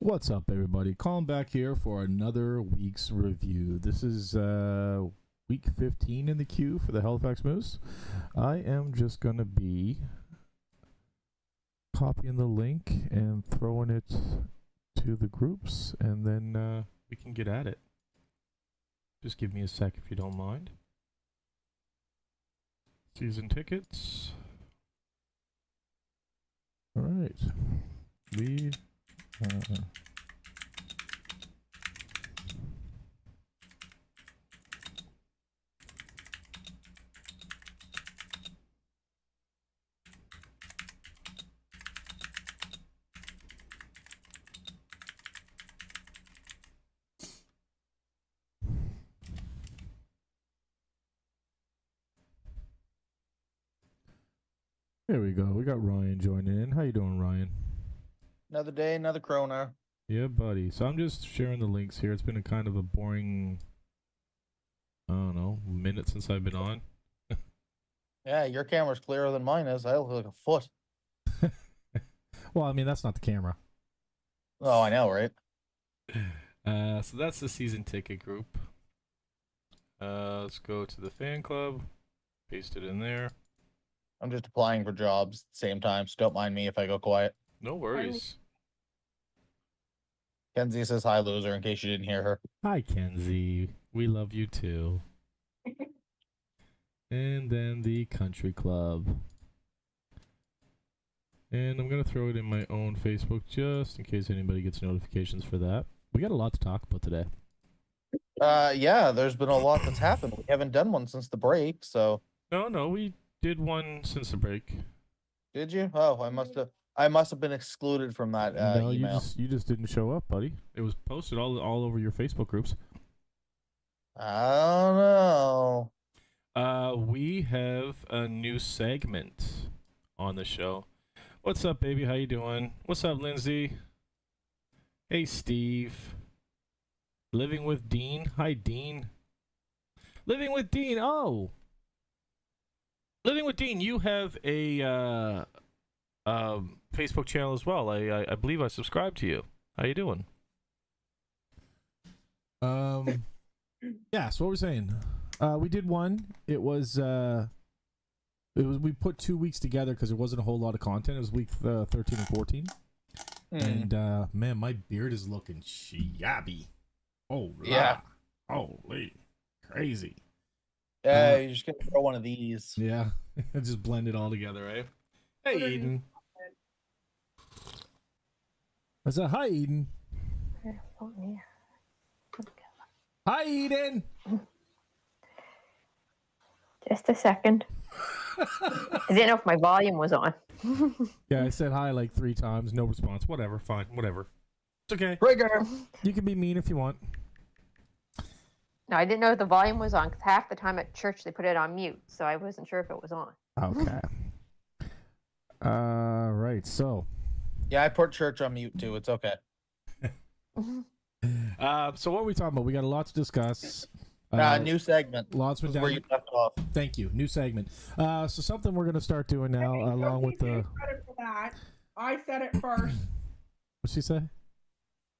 What's up, everybody? Calling back here for another week's review. This is week 15 in the queue for the Halifax Moose. I am just going to be copying the link and throwing it to the groups, and then we can get at it. Just give me a sec if you don't mind. Season tickets. All right. There we go. We got Ryan joining in. How you doing, Ryan? Another day, another Corona. Yeah, buddy. So I'm just sharing the links here. It's been a kind of a boring, I don't know, minute since I've been on. Yeah, your camera's clearer than mine is. I look like a foot. Well, I mean, that's not the camera. Oh, I know, right? So that's the season ticket group. Let's go to the fan club. Paste it in there. I'm just applying for jobs at the same time, so don't mind me if I go quiet. No worries. Kenzie says hi, loser, in case you didn't hear her. Hi, Kenzie. We love you too. And then the country club. And I'm going to throw it in my own Facebook just in case anybody gets notifications for that. We got a lot to talk about today. Yeah, there's been a lot that's happened. We haven't done one since the break, so. No, we did one since the break. Did you? Oh, I must have been excluded from that no, email. you just didn't show up, buddy. It was posted all over your Facebook groups. I don't know. We have a new segment on the show. What's up, baby? How you doing? What's up, Lindsay? Hey, Steve. Living with Dean. Hi, Dean. Living with Dean. Oh. Living with Dean, you have a Facebook channel as well. I believe I subscribe to you. How you doing? Yeah, so what we're saying. We did one. It was we put 2 weeks together because there wasn't a whole lot of content. It was week 13 and 14. And man, my beard is looking shabby. Oh yeah. Holy crazy. Yeah, you're just gonna throw one of these. Yeah. Just blend it all together, right? Hey, Eden. I said, hi, Eden. Hi, Eden. Just a second. I didn't know if my volume was on. Yeah, I said hi like 3 times. No response. Whatever. Fine. Whatever. It's okay. Trigger. You can be mean if you want. No, I didn't know if the volume was on because half the time at church they put it on mute, so I wasn't sure if it was on. Okay. Right. So. Yeah, I put church on mute too. It's okay. So what are we talking about? We got a lot to discuss. New segment. Lots been where you left off. Thank you. New segment. So something we're gonna start doing now, along with the. Credit for that. I said it first. What'd she say?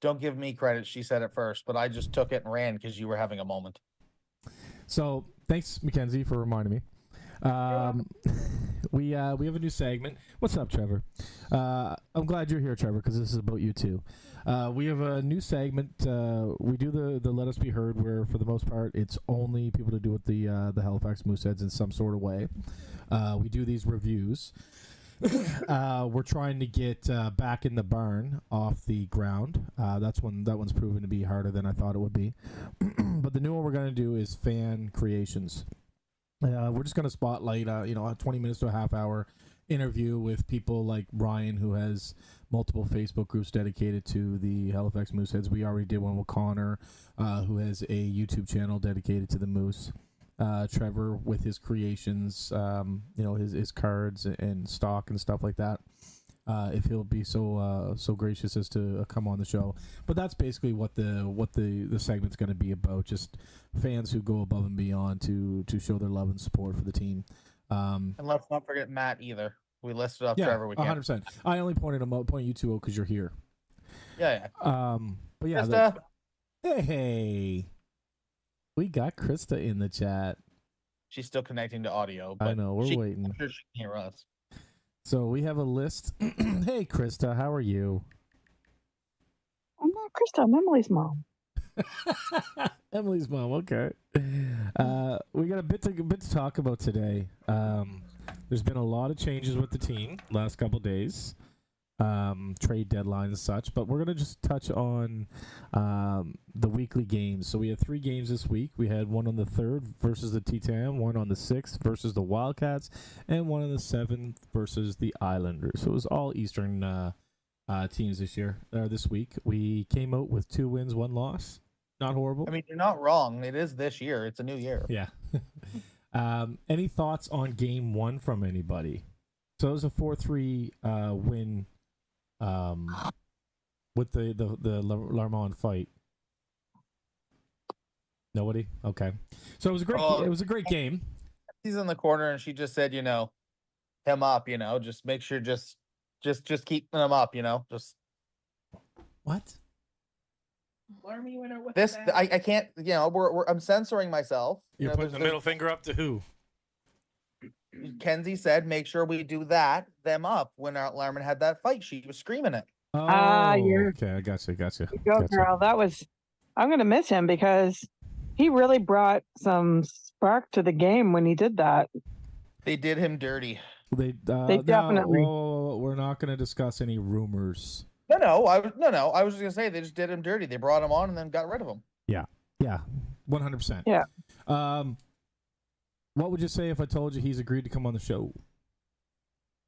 Don't give me credit. She said it first, but I just took it and ran because you were having a moment. So thanks, Mackenzie, for reminding me. We have a new segment. What's up, Trevor? I'm glad you're here, Trevor, because this is about you too. We have a new segment. We do the Let Us Be Heard, where for the most part it's only people to do with the Halifax Mooseheads in some sort of way. We do these reviews. We're trying to get back in the barn off the ground. That one's proven to be harder than I thought it would be. But the new one we're going to do is fan creations. We're just going to spotlight, a 20 minutes to a half hour interview with people like Ryan, who has multiple Facebook groups dedicated to the Halifax Mooseheads. We already did one with Connor, who has a YouTube channel dedicated to the Moose. Trevor with his creations, his cards and stock and stuff like that. If he'll be so gracious as to come on the show. But that's basically what the segment's going to be about. Just fans who go above and beyond to show their love and support for the team. And let's not forget Matt either. We listed off Yeah, Trevor. We 100%. I only pointed you two out because you're here. Yeah. But yeah, Krista. hey, we got Krista in the chat. She's still connecting to audio. I But know, we're waiting. I'm sure she can hear us. So we have a list. Hey, Krista, how are you? I'm not Krista. I'm Emily's mom. Emily's mom. Okay. We got a bit to talk about today. There's been a lot of changes with the team last couple days, trade deadline and such. But we're gonna just touch on the weekly games. So we had 3 games this week. We had one on the 3rd versus the Titan, one on the 6th versus the Wildcats, and one on the 7th versus the Islanders. So it was all Eastern teams this week. We came out with 2 wins, 1 loss. Not horrible. I mean, you're not wrong. It is this year. It's a new year. Yeah. Any thoughts on game 1 from anybody? So it was a 4-3 win with the Larmont fight. Nobody? Okay. So it was a great it was a great game. She's in the corner and she just said, him up, just make sure just keep him up, just What? Larmy went out with this. that. I can't, I'm censoring myself. You're putting the middle finger up to who? Kenzie said, make sure we do them up. When Larman had that fight, she was screaming it. Oh, you're- okay. I got you. Go, girl. That was. I'm gonna miss him because he really brought some spark to the game when he did that. They did him dirty. They definitely- No, we're not going to discuss any rumors. No. I was just gonna say they just did him dirty. They brought him on and then got rid of him. Yeah, 100%. Yeah. What would you say if I told you he's agreed to come on the show?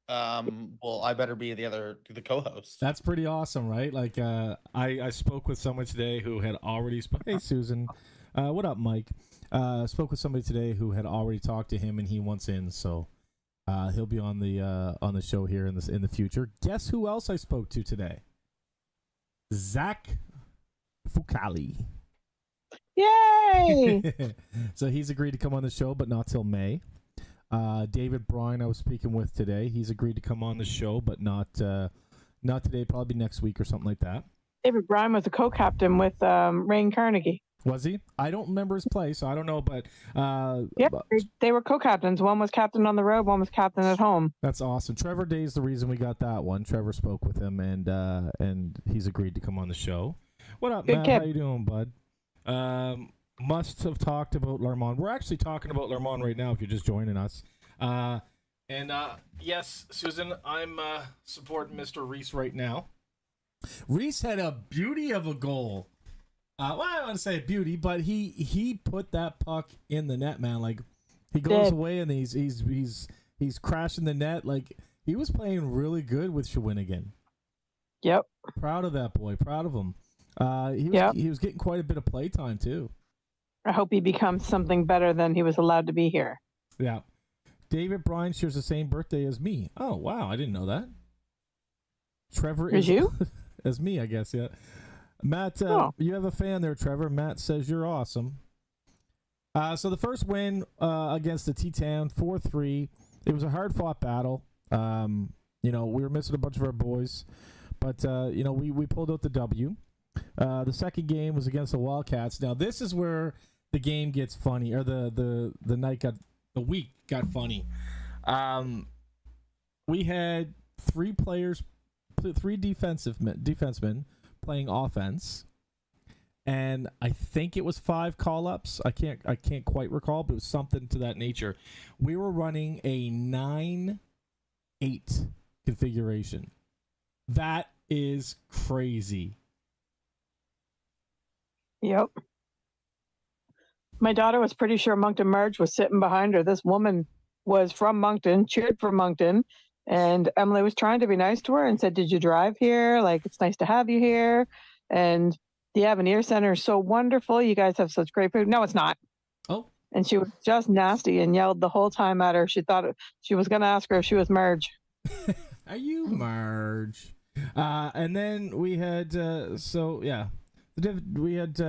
Well, I better be the co-host. That's pretty awesome, right? Like, I spoke with someone today who had already Hey, Susan. What up, Mike? Spoke with somebody today who had already talked to him, and he wants in, so he'll be on the show here in the future. Guess who else I spoke to today? Zach Fukali. Yay! So he's agreed to come on the show, but not till May. David Bryan I was speaking with today. He's agreed to come on the show, but not today. Probably next week or something like that. David Bryan was a co-captain with Rain Carnegie. Was he? I don't remember his play, so I don't know. But Yeah, they were co-captains. One was captain on the road, one was captain at home. that's awesome. Trevor Day's the reason we got that one. Trevor spoke with him, and he's agreed to come on the show. What up, Good Matt? kid. How you doing, bud? Must have talked about Larmont. We're actually talking about Larmont right now if you're just joining us. Yes, Susan, I'm supporting Mr. Reese right now. Reese had a beauty of a goal. Well, I don't want to say beauty, but he put that puck in the net, man. Like, he goes away and he's crashing the net. Like, he was playing really good with Shawinigan. Yep. Proud of that boy. Proud of him. He was getting quite a bit of play time too. I hope he becomes something better than he was allowed to be here. Yeah. David Bryan shares the same birthday as me. Oh, wow. I didn't know that. Trevor Is you? As me, I guess, yeah. Matt, you have a fan there, Trevor. Matt says you're awesome. So the first win against the Titan, 4-3. It was a hard-fought battle. We were missing a bunch of our boys. But, we pulled out the W. The second game was against the Wildcats. Now, this is where the game gets funny, or the week got funny. We had 3 defensemen playing offense, and I think it was 5 call-ups. I can't quite recall, but it was something to that nature. We were running a 9-8 configuration. That is crazy. Yep. My daughter was pretty sure Moncton Marge was sitting behind her. This woman was from Moncton, cheered for Moncton, and Emily was trying to be nice to her and said, "Did you drive here? Like, it's nice to have you here. And the Avenir Center is so wonderful. You guys have such great food." No, it's not. Oh. And she was just nasty and yelled the whole time at her. She thought she was going to ask her if she was Marge. Are you Marge? And then we had we had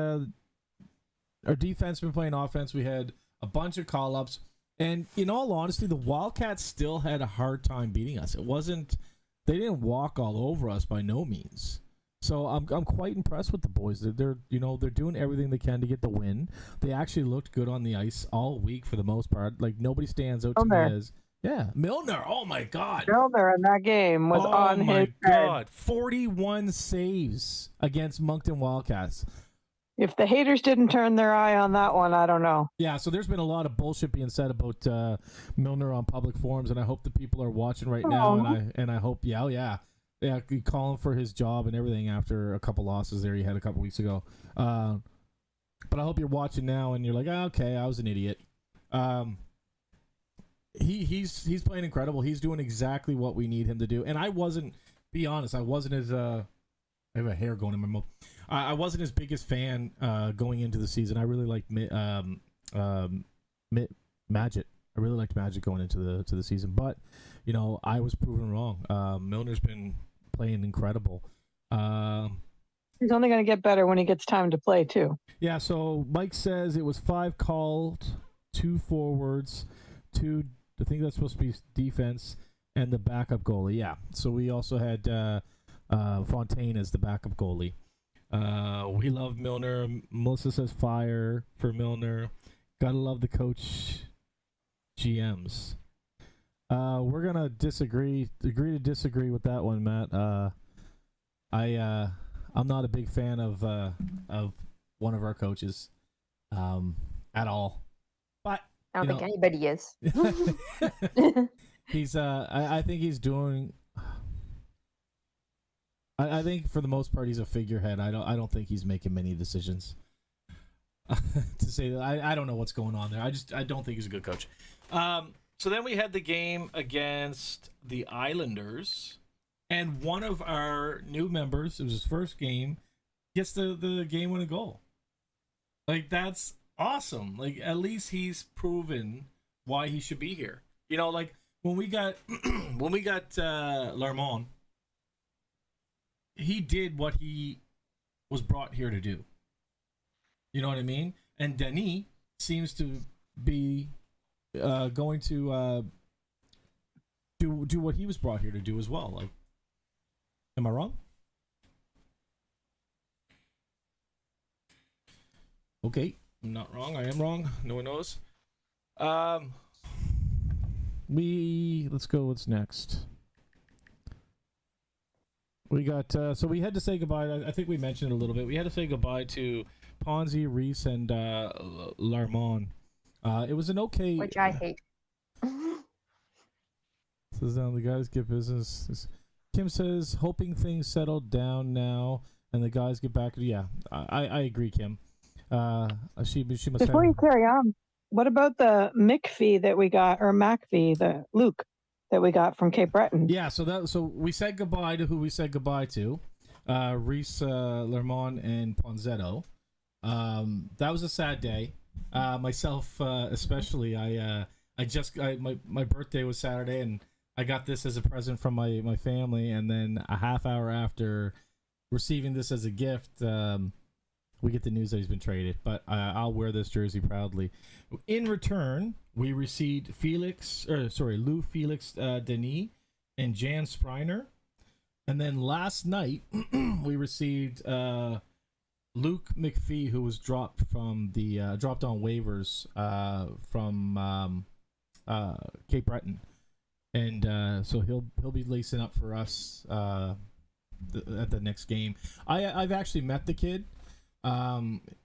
our defensemen playing offense. We had a bunch of call-ups. And in all honesty, the Wildcats still had a hard time beating us. They didn't walk all over us by no means. So I'm quite impressed with the boys. They're doing everything they can to get the win. They actually looked good on the ice all week for the most part. Like nobody stands out to me Milner. as Milner. Oh my God. Milner in that game was on his head. 41 saves against Moncton Wildcats. If the haters didn't turn their eye on that one, I don't know. Yeah, so there's been a lot of bullshit being said about Milner on public forums, and I hope the people are watching right now, and I hope you call him for his job and everything after a couple losses there he had a couple weeks ago. But I hope you're watching now and you're like, okay, I was an idiot. He's playing incredible. He's doing exactly what we need him to do. And I wasn't as I have a hair going in my mouth. I wasn't his biggest fan going into the season. I really liked Magic. I really liked Magic going into the season, but I was proven wrong. Milner's been playing incredible. He's only going to get better when he gets time to play too. Yeah. So Mike says it was 5 called, 2 forwards, 2. I think that's supposed to be defense, and the backup goalie. Yeah. So we also had Fontaine as the backup goalie. We love Milner. Melissa says fire for Milner. Gotta love the coach GMs. We're gonna agree to disagree with that one, Matt. I'm not a big fan of one of our coaches at all. But I don't think anybody is. he's I think he's doing. I think for the most part he's a figurehead. I don't think he's making many decisions. To say that I don't know what's going on there. I don't think he's a good coach. So then we had the game against the Islanders, and one of our new members, it was his first game, gets the game-winning goal. Like, that's awesome. Like, at least he's proven why he should be here. Like when we got Larmont, he did what he was brought here to do. You know what I mean? And Denis seems to be going to do what he was brought here to do as well. Like, am I wrong? Okay, I'm not wrong. I am wrong. No one knows. Let's go. What's next? We got so we had to say goodbye. I think we mentioned it a little bit. We had to say goodbye to Ponzi, Reese, and Larmont. It was an okay. Which I hate. Says down the guys get business. Kim says hoping things settle down now and the guys get back. Yeah, I agree, Kim. She must. Before you carry on, what about the Mick fee that we got, or Mac fee, the Luke that we got from Cape Breton? Yeah, so we said goodbye to who we said goodbye to, Reese, Lermont, and Ponzetto. That was a sad day. Myself, especially. My birthday was Saturday, and I got this as a present from my family, and then a half hour after receiving this as a gift, we get the news that he's been traded. But I'll wear this jersey proudly. In return, we received Lou Felix Denis and Jan Spreiner, and then last night we received Luke McPhee, who was dropped from the dropped on waivers from Cape Breton. And so he'll be lacing up for us at the next game. I've actually met the kid.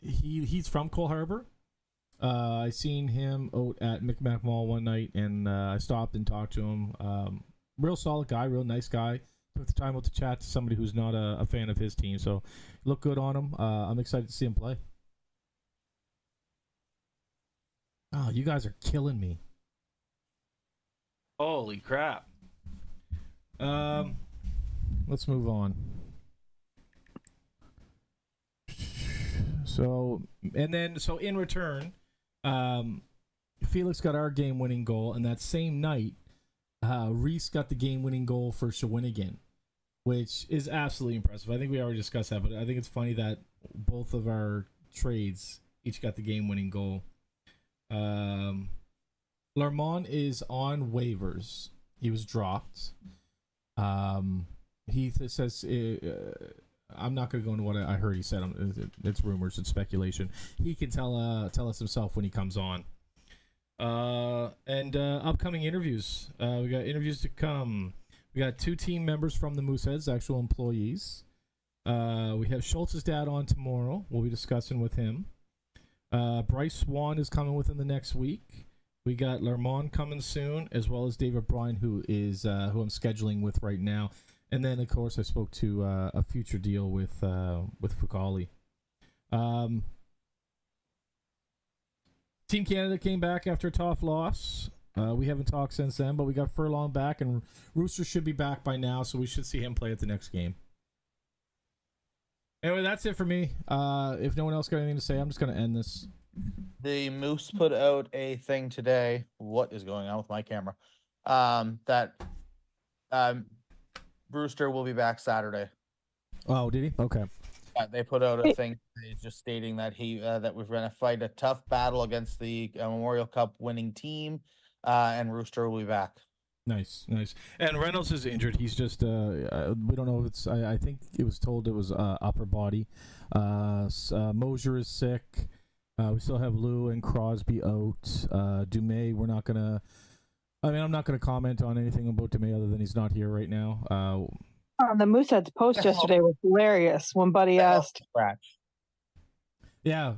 He's from Cole Harbour. I seen him out at Micmac Mall one night, and I stopped and talked to him. Real solid guy, real nice guy. Took the time out to chat to somebody who's not a fan of his team. So look good on him. I'm excited to see him play. Oh, you guys are killing me. Holy crap. Let's move on. So in return, Felix got our game-winning goal, and that same night, Reese got the game-winning goal for Shawinigan, which is absolutely impressive. I think we already discussed that, but I think it's funny that both of our trades each got the game-winning goal. Larmont is on waivers. He was dropped. He says I'm not going to go into what I heard he said. It's rumors and speculation. He can tell us himself when he comes on. And upcoming interviews. We got interviews to come. We got 2 team members from the Mooseheads, actual employees. We have Schultz's dad on tomorrow. We'll be discussing with him. Bryce Swan is coming within the next week. We got Lermont coming soon, as well as David Bryan, who I'm scheduling with right now. And then, of course, I spoke to a future deal with Fukali. Team Canada came back after a tough loss. We haven't talked since then, but we got Furlong back, and Rooster should be back by now, so we should see him play at the next game. Anyway, that's it for me. If no one else got anything to say, I'm just going to end this. The Moose put out a thing today. What is going on with my camera? That Brewster will be back Saturday. Oh, did he? Okay. They put out a thing just stating that that we're going to fight a tough battle against the Memorial Cup winning team, and Rooster will be back. Nice. And Reynolds is injured. He's just we don't know if it's. I think it was told it was upper body. Mosier is sick. We still have Lou and Crosby out. Dumais, we're not gonna. I'm not gonna comment on anything about Dumais other than he's not here right now. The Mooseheads post yesterday was hilarious when Buddy asked. Yeah,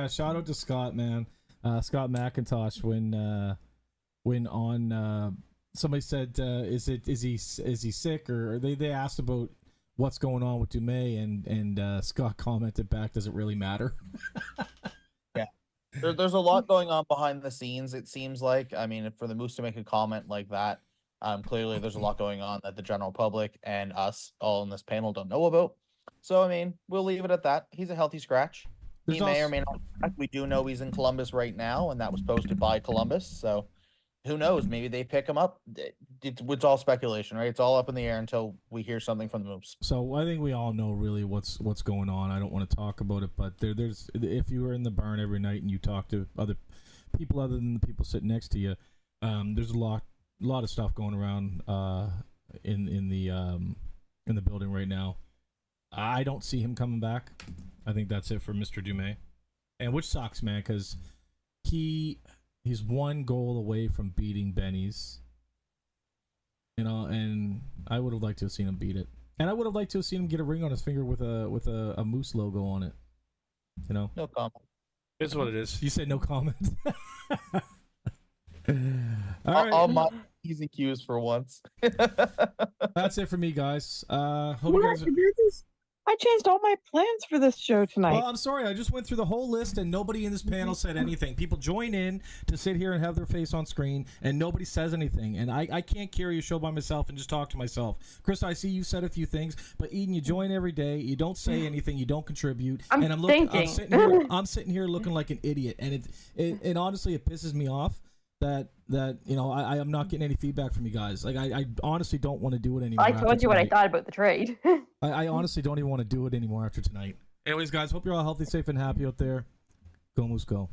shout out to Scott, man. Scott McIntosh when on somebody said is he sick, or they asked about what's going on with Dumais, and Scott commented back, does it really matter? Yeah, there's a lot going on behind the scenes, it seems like. I mean, for the Moose to make a comment like that, clearly there's a lot going on that the general public and us all in this panel don't know about. So I mean, we'll leave it at that. He's a healthy scratch. He may or may not. We do know he's in Columbus right now, and that was posted by Columbus. So who knows? Maybe they pick him up. It's all speculation, right? It's all up in the air until we hear something from the Moose. So I think we all know really what's going on. I don't want to talk about it, but there's if you were in the barn every night and you talk to other people other than the people sitting next to you, there's a lot of stuff going around in the building right now. I don't see him coming back. I think that's it for Mr. Dumais, and which sucks, man, because he's one goal away from beating Benny's, and I would have liked to have seen him beat it, and I would have liked to have seen him get a ring on his finger with a Moose logo on it. No comment. It's what it is. You said no comment. All my easy cues for once. That's it for me, guys. Hope you guys. I changed all my plans for this show tonight. Well, I'm sorry. I just went through the whole list, and nobody in this panel said anything. People join in to sit here and have their face on screen, and nobody says anything. And I can't carry a show by myself and just talk to myself. Chris, I see you said a few things, but Eden, you join every day. You don't say anything. You don't contribute. I'm sitting here looking like an idiot, and it honestly it pisses me off that I am not getting any feedback from you guys. Like I honestly don't want to do it anymore. I told you what I thought about the trade. I honestly don't even want to do it anymore after tonight. Anyways, guys, hope you're all healthy, safe, and happy out there. Go Moose, go.